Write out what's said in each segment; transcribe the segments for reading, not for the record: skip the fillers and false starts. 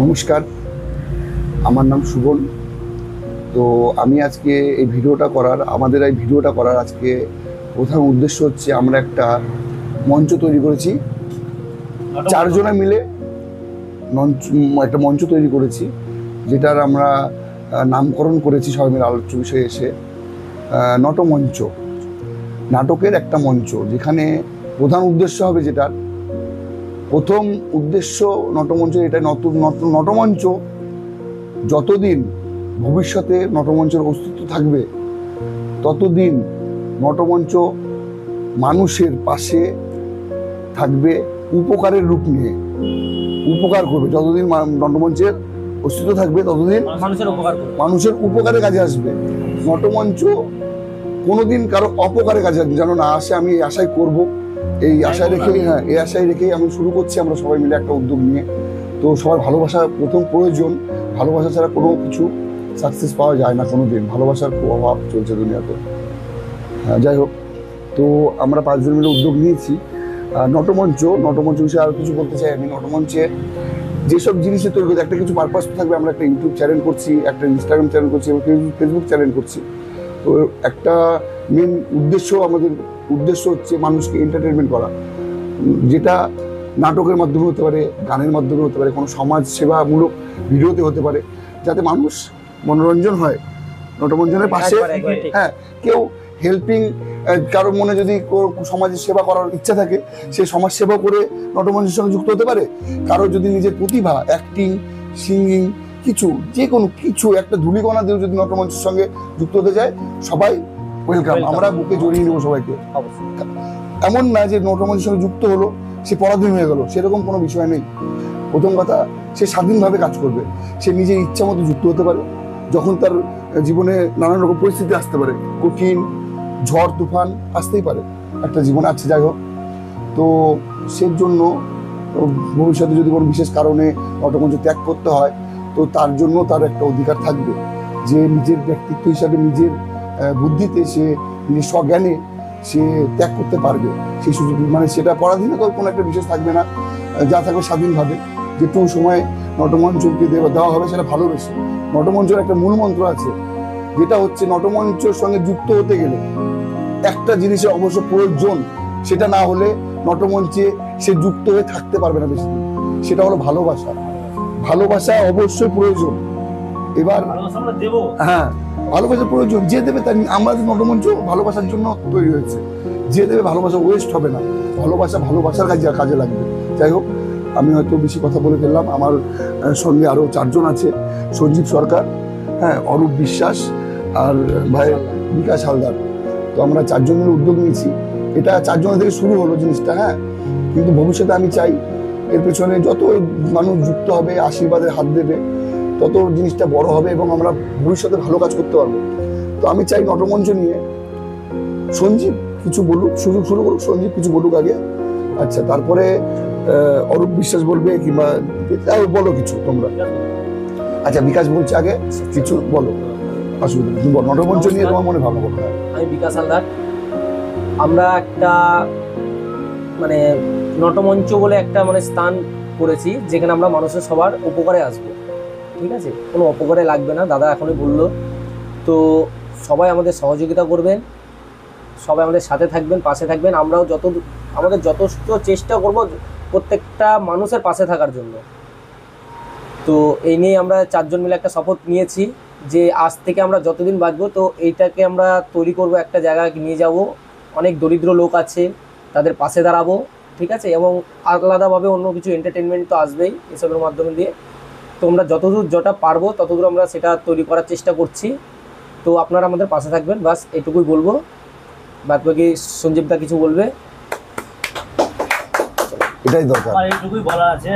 নমস্কার, আমার নাম সুবল। তো আমি আজকে এই ভিডিওটা করার আজকে প্রধান উদ্দেশ্য হচ্ছে আমরা একটা মঞ্চ তৈরি করেছি। চারজনে মিলে একটা মঞ্চ তৈরি করেছি, যেটার আমরা নামকরণ করেছি সবাই মিলে আলোচ্য বিষয়ে এসে নটমঞ্চ। নাটকের একটা মঞ্চ, যেখানে প্রধান উদ্দেশ্য হবে, যেটার প্রথম উদ্দেশ্য নটমঞ্চ, এটা নটমঞ্চ যতদিন ভবিষ্যতে নটমঞ্চের অস্তিত্ব থাকবে ততদিন নটমঞ্চ মানুষের পাশে থাকবে, উপকারের রূপ নিয়ে উপকার করবে। যতদিন নটমঞ্চের অস্তিত্ব থাকবে ততদিন মানুষের উপকারে কাজে আসবে। নটমঞ্চ কোনোদিন কারো অপকারে কাজে যেন না আসে, আমি এই আশাই করবো। এই আশায় রেখেই আমি শুরু করছি, আমরা সবাই মিলে একটা উদ্যোগ নিয়ে। তো সবার ভালোবাসা প্রথম প্রয়োজন, ভালোবাসা ছাড়া কোনো কিছু সাকসেস পাওয়া যায় না কোনো দিন। ভালোবাসার খুব অভাব চলছে দুনিয়াতে। যাই হোক, তো আমরা 5 জন মিলে উদ্যোগ নিয়েছি নটমঞ্চ বিষয়ে আর কিছু বলতে চাই আমি। নটমঞ্চে যেসব জিনিসে তৈরি করতে একটা কিছু পারপাস থাকবে। আমরা একটা ইউটিউব চ্যানেল করছি, একটা ইনস্টাগ্রাম চ্যানেল করছি এবং ফেসবুক চ্যানেল করছি। তো একটা মেন আমাদের উদ্দেশ্য হচ্ছে মানুষকে এন্টারটেনমেন্ট করা, যেটা নাটকের মাধ্যমে হতে পারে, গানের মাধ্যমে হতে পারে, কোনো সমাজ সেবামূলক ভিডিওতে হতে পারে, যাতে মানুষ মনোরঞ্জন হয় নটমঞ্চনের পাশে। কেউ হেল্পিং, কারো মনে যদি সমাজের সেবা করার ইচ্ছা থাকে, সে সমাজ সেবা করে নটমঞ্চের সঙ্গে যুক্ত হতে পারে। কারো যদি নিজের প্রতিভা, অ্যাক্টিং, সিঙ্গিং, যে কোনো কিছু একটা ধূলিকণা দিয়েও যদি নটমঞ্চের সঙ্গে যুক্ত হতে যায়, সবাই ওয়েলকাম। আমরা বুকে জড়িয়ে নেবো সবাইকে। এমন না যে নটমঞ্চের সঙ্গে যুক্ত হলো সে পরাধীন হয়ে গেল, সেরকম কোনো বিষয় নেই। প্রথম কথা, সে স্বাধীনভাবে কাজ করবে, সে নিজের ইচ্ছা মতো যুক্ত হতে পারে। যখন তার জীবনে নানান রকম পরিস্থিতি আসতে পারে, কঠিন ঝড় তুফান আসতেই পারে, একটা জীবন আছে। যাই হোক, তো সে জন্য ভবিষ্যতে যদি কোনো বিশেষ কারণে নটমঞ্চ ত্যাগ করতে হয়, তো তার জন্য তার একটা অধিকার থাকবে যে নিজের ব্যক্তিত্ব হিসাবে, নিজের বুদ্ধিতে, সে নিজের স্বজ্ঞানে সে ত্যাগ করতে পারবে। সেই সুযোগ, মানে সেটা পরাধীনতার কোনো একটা বিশেষ থাকবে না, যা থাকবে স্বাধীনভাবে। যেটুকু সময় নটমঞ্চকে দেওয়া হবে সেটা ভালোবেসে। নটমঞ্চের একটা মূল মন্ত্র আছে, যেটা হচ্ছে নটমঞ্চের সঙ্গে যুক্ত হতে গেলে একটা জিনিসের অবশ্য প্রয়োজন, সেটা না হলে নটমঞ্চে সে যুক্ত হয়ে থাকতে পারবে না বেশি দিন। সেটা হলো ভালোবাসা। ভালোবাসা অবশ্যই প্রয়োজন। এবার ভালোবাসার প্রয়োজন, যে দেবে তার। আমাদের নটমঞ্চ ভালোবাসার জন্য তৈরি হয়েছে, যে দেবে ভালোবাসা ওয়েস্ট হবে না। ভালোবাসার কাজে লাগবে। যাই হোক, আমি হয়তো বেশি কথা বলে ফেললাম। আমার সঙ্গে আরো 4 জন আছে, সঞ্জীব সরকার, অরূপ বিশ্বাস আর ভাই বিকাশ হালদার। তো আমরা 4 জন মিলে উদ্যোগ নিয়েছি। এটা 4 জনের থেকে শুরু হলো জিনিসটা, কিন্তু ভবিষ্যতে আমি চাই এর পেছনে যত মানুষ যুক্ত হবে, আশীর্বাদের হাত দেবে, তত জিনিসটা বড় হবে এবং আমরা ভবিষ্যতে ভালো কাজ করতে পারবো। তো আমি চাই নটমঞ্চ নিয়ে সঞ্জীব কিছু বলুক, শুরু করুক। সঞ্জীব কিছু বলুক আগে, আচ্ছা, তারপরে অরূপ বিশ্বাস বলবে, কিংবা বলো কিছু তোমরা। আচ্ছা, বিকাশ বলছে আগে, কিছু বলো, অসুবিধা নেই। নটমঞ্চ নিয়ে তোমার মনে ভালো কথা। আমি বিকাশ হালদার। আমরা একটা নটমঞ্চ বলে একটা স্থান করেছি, যেখানে আমরা মানুষের সবার উপকারে আসবো। ঠিক আছে, কোনো অপকারে লাগবে না, দাদা এখনই বললো। তো সবাই আমাদের সহযোগিতা করবেন, সবাই আমাদের সাথে থাকবেন, পাশে থাকবেন। আমরাও আমাদের যথেষ্ট চেষ্টা করব প্রত্যেকটা মানুষের পাশে থাকার জন্য। তো এই নিয়ে আমরা 4 জন মিলে একটা শপথ নিয়েছি যে আজ থেকে আমরা যতদিন বাঁচবো, তো এইটাকে আমরা তৈরি করব, একটা জায়গায় নিয়ে যাব। অনেক দরিদ্র লোক আছে, তাদের পাশে দাঁড়াবো। ঠিক আছে, এবং আলাদাভাবে অন্য কিছু এন্টারটেনমেন্ট তো আসবেই এসবের মাধ্যমে দিয়ে। তো আমরা যতদূর যেটা পারবো ততদূর আমরা সেটা তৈরি করার চেষ্টা করছি। তো আপনারা আমাদের পাশে থাকবেন, বাস এটুকুই বলবো। বাদ বাকি সঞ্জীবদা কিছু বলবে, এটাই দরকার। এইটুকুই বলা আছে।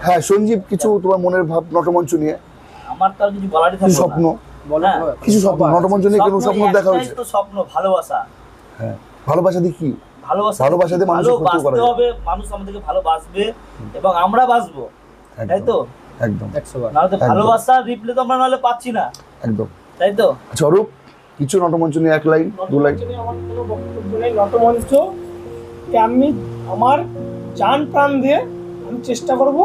হ্যাঁ সঞ্জীব, কিছু তোমার মনের ভাব নটমঞ্চ নিয়ে। আমার তো কিছু বলারই থাকলো না। স্বপ্ন, কিছু স্বপ্ন নটমঞ্চ নিয়ে, কোনো স্বপ্ন দেখা হয়েছে? তো স্বপ্ন ভালোবাসা। ভালোবাসা দিয়ে কি? ভালোবাসা দিয়ে মানুষকে ক্ষতি করা হবে, মানুষ আমাদেরকে ভালোবাসবে এবং আমরা বাসবো, তাই তো? একদম। নাহলে তো ভালোবাসা রিপ্লে তো আমরা নাহলে পাচ্ছি না। একদম, তাই তো? আচ্ছা অরূপ, কিছু নটমঞ্চ নিয়ে 1 লাইন 2 লাইন। আমার কোনো বক্তব্য নেই। নটমঞ্চকে আমি আমার জান প্রাণ দিয়ে আমি চেষ্টা করব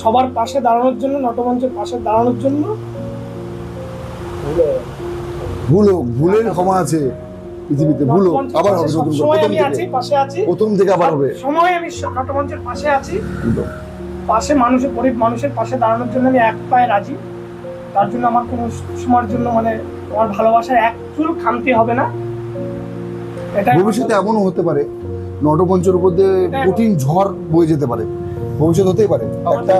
সবার পাশে দাঁড়ানোর জন্য, নটমঞ্চের পাশে দাঁড়ানোর জন্য। ভুল হোক, ভুলের ক্ষমা আছে পৃথিবীতে, ভুল হোক আবার হবে, নতুন করে সময় প্রথম আমি আছি, থেকে, পাশে আছি, প্রথম থেকে আবার হবে। সময় আমি নটমঞ্চের পাশে আছি, একদম। পাশে মানুষের, গরিব মানুষের পাশে দাঁড়ানোর জন্য আমি এক পায়ে রাজি। তার জন্য আমার কোনো সময়ের জন্য মানে আমার ভালোবাসার এক চুল খামতি হবে না। এটা ভবিষ্যতে এমনও হতে পারে নটমঞ্চের উপর দিয়ে কঠিন ঝড় বয়ে যেতে পারে, ভবিষ্যৎ হতেই পারে। একটা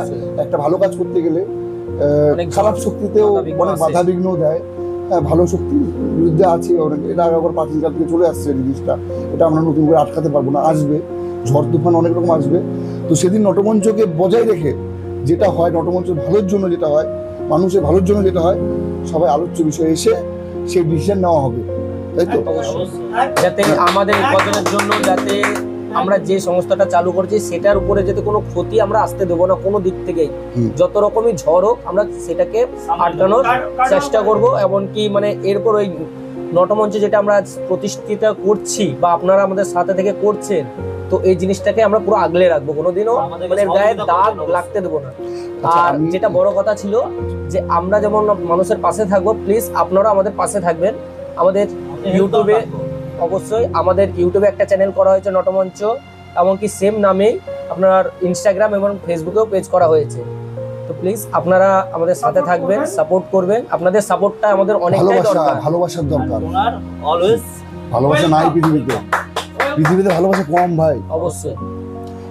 একটা ভালো কাজ করতে গেলে অনেক খারাপ শক্তিতেও বাধাবিঘ্ন অনেক আসে। বাধা বিঘ্ন দেয়। হ্যাঁ, ভালো শক্তির বিরুদ্ধে আছে অনেক, এটা আবার প্রাচীনকাল থেকে চলে আসছে জিনিসটা, এটা আমরা নতুন করে আটকাতে পারবো না। আসবে ঝড় তুফান অনেক রকম আসবে, তো সেদিন নটমঞ্চকে বজায় রেখে যেটা হয়, নটমঞ্চের ভালোর জন্য যেটা হয়, মানুষের ভালোর জন্য যেটা হয়, সবাই আলোচ্য বিষয়ে এসে সেই ডিসিশন নেওয়া হবে, তাই তো? অবশ্যই। যাতে আমাদের উপার্জনের জন্য যাতে আমরা যে সংস্থাটা চালু করছি সেটার উপরে যাতে কোনো ক্ষতি আমরা আসতে দেবো না কোনো দিক থেকেই। হুম। যত রকমই ঝড় হোক আমরা সেটাকে আটকানোর চেষ্টা করব। এমনকি মানে এরপর ওই নটমঞ্চে যেটা আমরা প্রতিষ্ঠিত করছি বা আপনারা আমাদের সাথে থেকে করছেন, তো এই জিনিসটাকে আমরা পুরো আগলে রাখবো, কোনোদিনও আমাদেরকে মানে গায়ে সহযোগিতা দাগ করবেন লাগতে দেবো না। আচ্ছা, আর আমি- যেটা বড় কথা ছিল যে আমরা যেমন মানুষের পাশে থাকবো, প্লিজ আপনারা আমাদের পাশে থাকবেন। আমাদের ইউটিউবে অবশ্যই আমাদের ইউটিউবে একটা চ্যানেল করা হয়েছে নটমঞ্চ, এমনকি সেম নামেই আপনার ইনস্টাগ্রাম এবং ফেসবুকেও পেজ করা হয়েছে। তো প্লিজ আপনারা আমাদের সাথে থাকবেন, সাপোর্ট করবেন। আপনাদের সাপোর্টটা আমাদের অনেকটাই ভালোবাসা, দরকার। ভালোবাসার দরকার। ওনার অলওয়েজ ভালোবাসা নাই পৃথিবীতে, পৃথিবীতে ভালোবাসা কম ভাই। অবশ্যই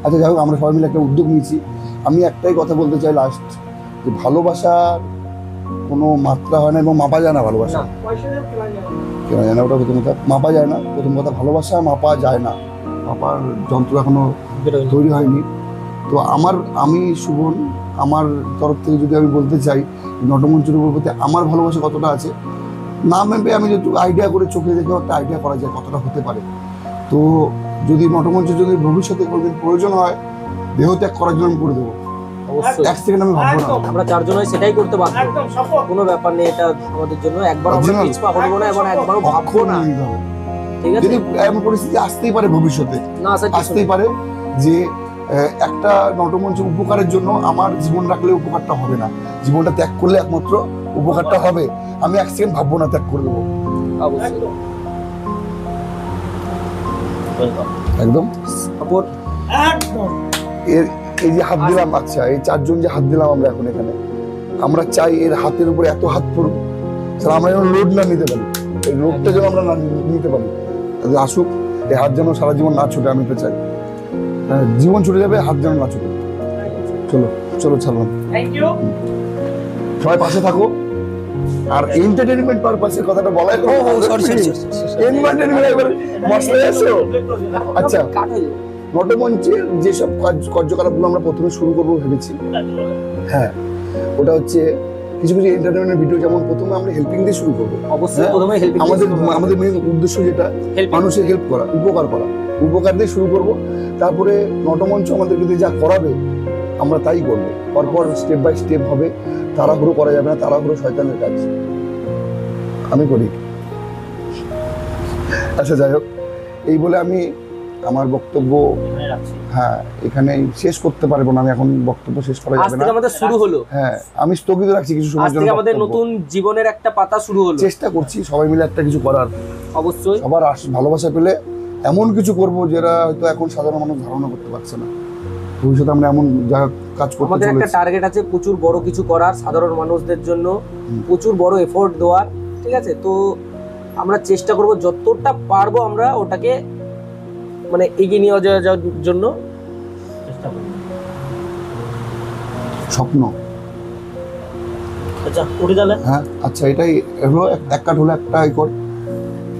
আচ্ছা, যাই হোক, আমরা সবাই মিলে একটা উদ্যোগ নিয়েছি। আমি একটাই কথা বলতে চাই লাস্ট, যে ভালোবাসার কোনো মাত্রা হয় না এবং মাপা যায় না। ভালোবাসা না। পয়সা দিয়ে কেনা যায় না। কেনা যায় না, ওটা প্রথম কথা। মাপা যায় না, প্রথম কথা। ভালোবাসা মাপা যায় না, মাপার যন্ত্র এখনো বেরোয়নি। তৈরি হয়নি। তো আমি শুভন, আমার তরফ থেকে যদি আমি বলতে চাই নটমঞ্চের উপর প্রতি আমার ভালোবাসা কতটা আছে, না মেপে আমি যেটুকু আইডিয়া করে চোখে দেখে একটা আইডিয়া করা যায় কতটা হতে পারে। তো যদি নটমঞ্চের যদি ভবিষ্যতে কোনোদিন প্রয়োজন হয় দেহত্যাগ করার জন্য আমি করে দেবো, অবশ্যই এক সেকেন্ড আমি ভাববো না। একদম। আমরা চারজনই সেটাই করতে পারবো, একদম শপথ। কোনো ব্যাপার নেই। এটা আমাদের জন্য একবার আমরা Original। পিছপা হবো না এবং একবারও ভাববো অক্ষর না। নিয়ে নিতে হবে। ঠিক আছে, যদি এমন পরিস্থিতি আসতেই পারে ভবিষ্যতে, না আসার কিছু আসতেই নেই। পারে যে একটা নটমঞ্চের উপকারের জন্য আমার জীবন রাখলে উপকারটা হবে না, জীবনটা ত্যাগ করলে একমাত্র উপকারটা হবে। আমি এক সেকেন্ড ভাববো না, ত্যাগ করে দেবো অবশ্যই একদম। একদম। সাপোর্ট। একদম। এই যে হাত দিলাম, আচ্ছা এই চারজন যে হাত দিলাম আমরা এখন এখানে, আমরা চাই এর হাতের উপরে এত হাত পড়ুক, তাহলে আমরা যেন লোড না নিতে পারি, এই লোডটা যেন আমরা না নিতে পারি। আসুক, এই হাত যেন সারা জীবন না ছুটে, আমি তো চাই। হ্যাঁ, জীবন ছুটে যাবে, হাত যেন না ছুটে। চলো চলো, ছাড়লাম। Thank you. সবাই পাশে থাকো। আর এন্টারটেইনমেন্ট পারপাসের কথাটা বলাই ও সরি সরি এন্টারটেইনমেন্ট একবার মশলা এসো। আচ্ছা, কাট হয়ে যাবে। নটমঞ্চের যেসব কার্যকলাপগুলো আমরা প্রথমে শুরু করবো ভেবেছি, হ্যাঁ, ওটা হচ্ছে কিছু কিছু এন্টারটেইনমেন্ট ভিডিও, যেমন প্রথমে আমরা হেল্পিং দিয়ে শুরু করবো। অবশ্যই হ্যাঁ, প্রথমে হেল্পিং আমাদের মেইন উদ্দেশ্য যেটা মানুষের হেল্প করা, উপকার করা, উপকার দিয়ে শুরু করব। তারপরে নটমঞ্চ আমাদেরকে দিয়ে যা করাবে আমরা তাই করবো, পরপর স্টেপ বাই স্টেপ হবে। তাড়াহুড়ো করা যাবে না, তাড়াহুড়ো শয়তানের কাজ, আমি করি। আচ্ছা, যাই হোক, এই বলে আমি আমার বক্তব্য হ্যাঁ এখানে শেষ করতে পারবো না। আমি এখন বক্তব্য শেষ করা আজ যাবে না। থেকে আমাদের শুরু হলো, হ্যাঁ, আমি স্থগিত রাখছি কিছু আজ সময়ের জন্য থেকে আমাদের বক্তব্য। নতুন জীবনের একটা পাতা শুরু হলো। চেষ্টা করছি সবাই মিলে একটা কিছু করার, অবশ্যই সবার ভালোবাসা পেলে এমন কিছু করব যেটা হয়তো এখন সাধারণ মানুষ ধারণা করতে পারছে না। ভবিষ্যতে আমরা এমন যা কাজ করতে আমাদের একটা চলেছি। টার্গেট আছে প্রচুর বড় কিছু করার, সাধারণ মানুষদের জন্য হুম। প্রচুর বড় এফোর্ট দেওয়ার। ঠিক আছে, তো আমরা চেষ্টা করব যতটা পারবো আমরা ওটাকে মানে এগিয়ে নিয়ে যাওয়ার জন্য। স্বপ্ন, আচ্ছা উঠে তাহলে হ্যাঁ, আচ্ছা এটাই হলো এক কাঠ হলো একটা কর।